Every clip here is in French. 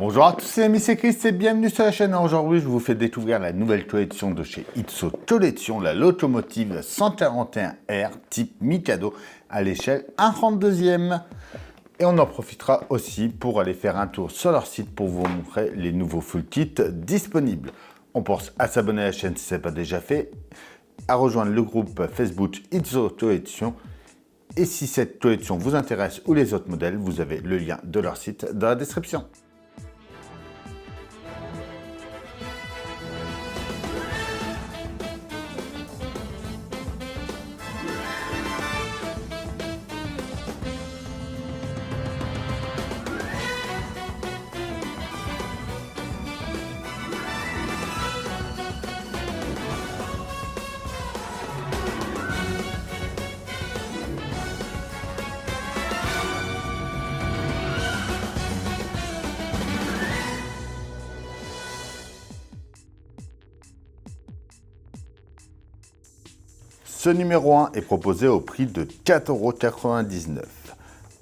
Bonjour à tous, c'est Ami, c'est Chris et bienvenue sur la chaîne. Aujourd'hui, je vous fais découvrir la nouvelle collection de chez Itso Collection, la locomotive 141R type Mikado à l'échelle 1/32e. Et on en profitera aussi pour aller faire un tour sur leur site pour vous montrer les nouveaux full kits disponibles. On pense à s'abonner à la chaîne si ce n'est pas déjà fait, à rejoindre le groupe Facebook Itso Collection. Et si cette collection vous intéresse ou les autres modèles, vous avez le lien de leur site dans la description. Ce numéro 1 est proposé au prix de 4,99 €.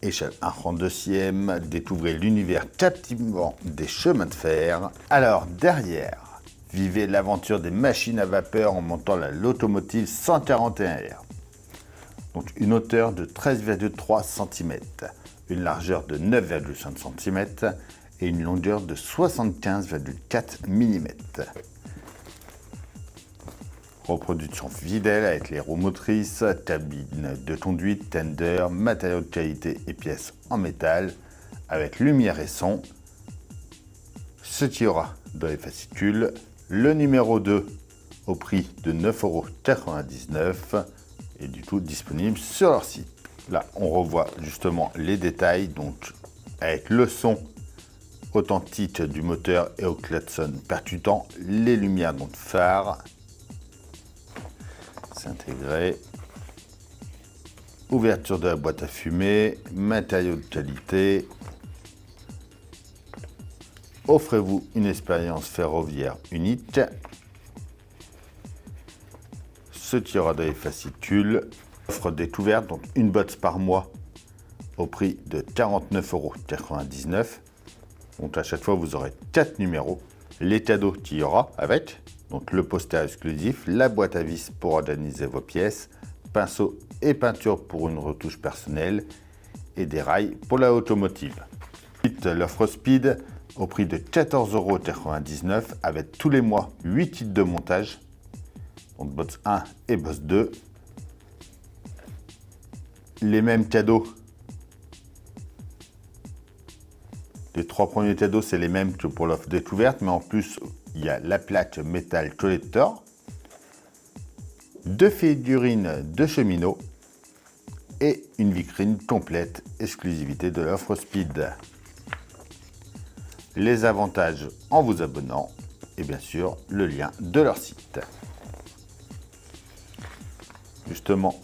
Échelle 1/32e, découvrez l'univers captivant des chemins de fer. Alors derrière, vivez l'aventure des machines à vapeur en montant la locomotive 141R. Donc une hauteur de 13,3 cm, une largeur de 9,5 cm et une longueur de 75,4 mm. Reproduction fidèle avec les roues motrices, cabine de conduite, tender, matériaux de qualité et pièces en métal, avec lumière et son. Ce qu'il y aura dans les fascicules, le numéro 2 au prix de 9,99 € et du tout disponible sur leur site. Là, on revoit justement les détails, donc avec le son authentique du moteur et au klaxon percutant, les lumières donc phare. Intégré, ouverture de la boîte à fumée, matériaux de qualité. Offrez-vous une expérience ferroviaire unique. Ce qui aura des fascicules, offre découverte, donc une box par mois au prix de 49,99 €. Donc à chaque fois vous aurez 4 numéros, les cadeaux qu'il y aura avec. Donc le poster exclusif, la boîte à vis pour organiser vos pièces, pinceau et peinture pour une retouche personnelle et des rails pour la automotive. L'offre Speed au prix de 14,99 € avec tous les mois 8 kits de montage, donc boss 1 et boss 2. Les mêmes cadeaux. Les 3 premiers cadeaux, c'est les mêmes que pour l'offre découverte, mais en plus, il y a la plaque métal collector, 2 figurines de cheminots et une vitrine complète, exclusivité de l'offre Speed. Les avantages en vous abonnant et bien sûr le lien de leur site. Justement,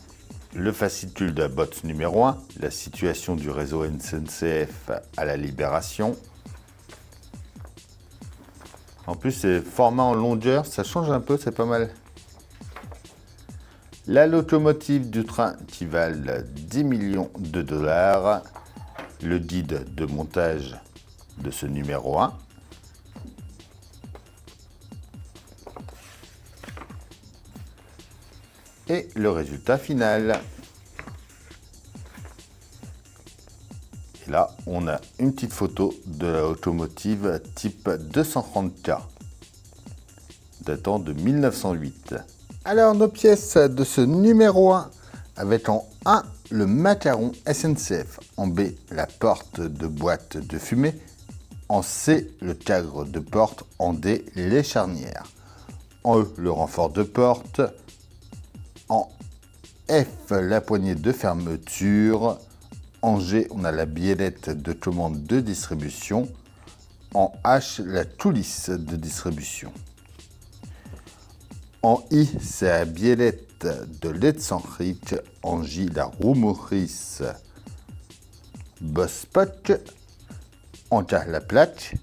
le fascicule de la box numéro 1, la situation du réseau SNCF à la Libération. En plus, c'est format en longueur, ça change un peu, c'est pas mal. La locomotive du train qui valent 10 millions de dollars. Le guide de montage de ce numéro 1. Et le résultat final. Et là, on a une petite photo de la locomotive type 230K, datant de 1908. Alors, nos pièces de ce numéro 1, avec en 1 le macaron SNCF, en B la porte de boîte de fumée, en C le cadre de porte, en D les charnières, en E le renfort de porte, en F la poignée de fermeture, en G on a la biellette de commande de distribution, en H la coulisse de distribution. En I, c'est la biellette de l'aide-centrique. En J, la roue motrice Boss Spock. En K, la plaque.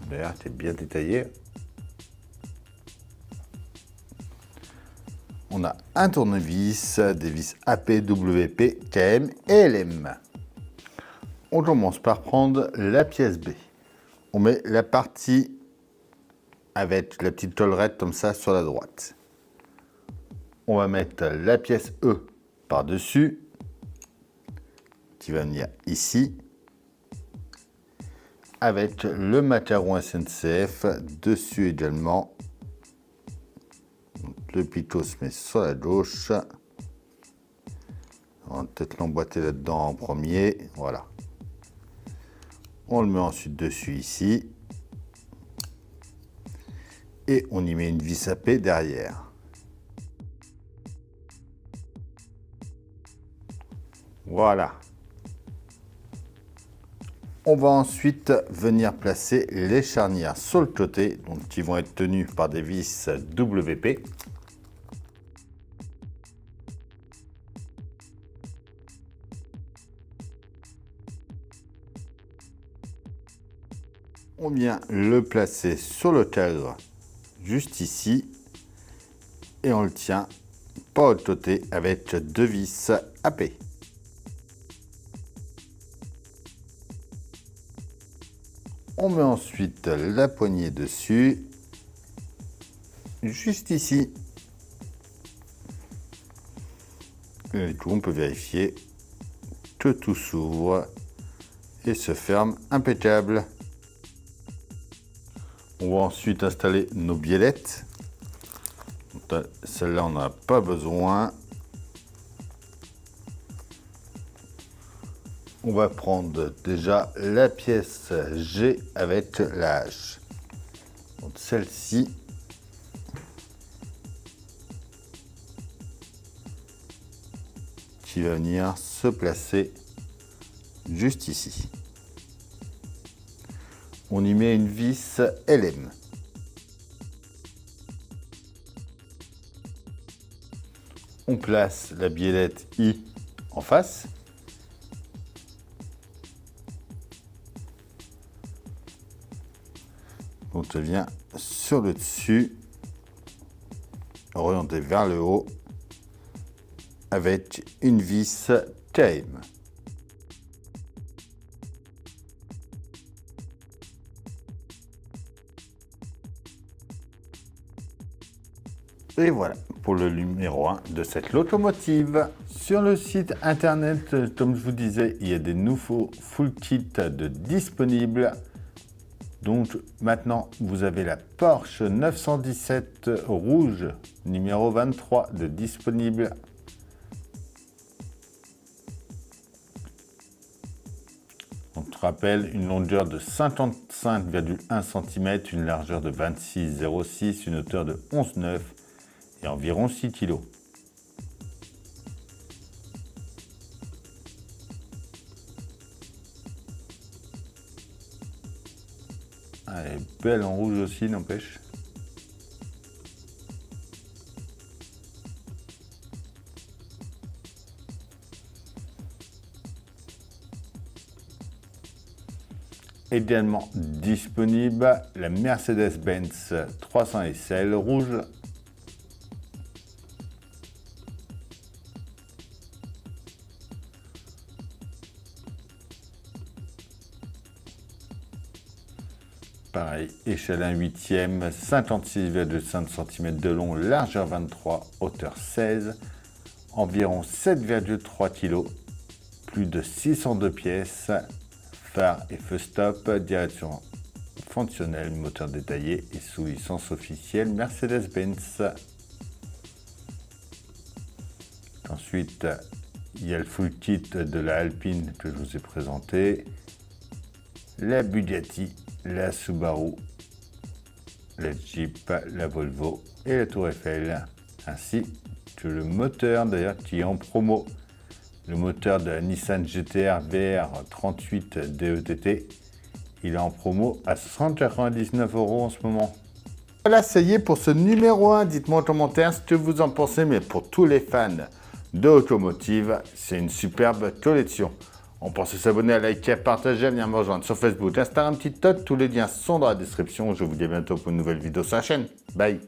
D'ailleurs, c'est bien détaillé. On a un tournevis, des vis AP, WP, KM et LM. On commence par prendre la pièce B. on met la partie avec la petite tollerette comme ça sur la droite. On va mettre la pièce E par-dessus, qui va venir ici, avec le macaron SNCF dessus également. Donc, le pitot se met sur la gauche. On va peut-être l'emboîter là-dedans en premier, voilà. On le met ensuite dessus ici. Et on y met une vis à paix derrière. Voilà. On va ensuite venir placer les charnières sur le côté, donc qui vont être tenues par des vis WP. On vient le placer sur le cadre juste ici et on le tient par l'autre côté avec deux vis AP. On met ensuite la poignée dessus, juste ici. Et du coup, on peut vérifier que tout s'ouvre et se ferme impeccable. On va ensuite installer nos biellettes. Celle-là, on n'en a pas besoin. On va prendre déjà la pièce G avec la hache. Donc celle-ci. Qui va venir se placer juste ici. On y met une vis LM. On place la biellette I en face. On te vient sur le dessus, orienté vers le haut, avec une vis KM. Et voilà pour le numéro 1 de cette locomotive. Sur le site internet, comme je vous disais, il y a des nouveaux full kits de disponibles. Donc maintenant, vous avez la Porsche 917 rouge, numéro 23 de disponible. On te rappelle une longueur de 55,1 cm, une largeur de 26,06 cm, une hauteur de 11,9 et environ 6 kg. Elle est belle en rouge aussi, n'empêche. Également disponible la Mercedes-Benz 300 SL rouge. Pareil, échelle 1/8, 56,5 cm de long, largeur 23, hauteur 16, environ 7,3 kg, plus de 602 pièces, phare et feu stop, direction fonctionnelle, moteur détaillé et sous licence officielle Mercedes-Benz. Ensuite, il y a le full kit de la Alpine que je vous ai présenté, la Bugatti, la Subaru, la Jeep, la Volvo et la Tour Eiffel, ainsi que le moteur d'ailleurs qui est en promo. Le moteur de la Nissan GT-R VR38 DETT, il est en promo à 199 € en ce moment. Voilà, ça y est pour ce numéro 1. Dites-moi en commentaire ce que vous en pensez, mais pour tous les fans de automotive, c'est une superbe collection. On pense à s'abonner, à liker, à partager, à venir me rejoindre sur Facebook, Instagram, TikTok. Tous les liens sont dans la description. Je vous dis à bientôt pour une nouvelle vidéo sur la chaîne. Bye!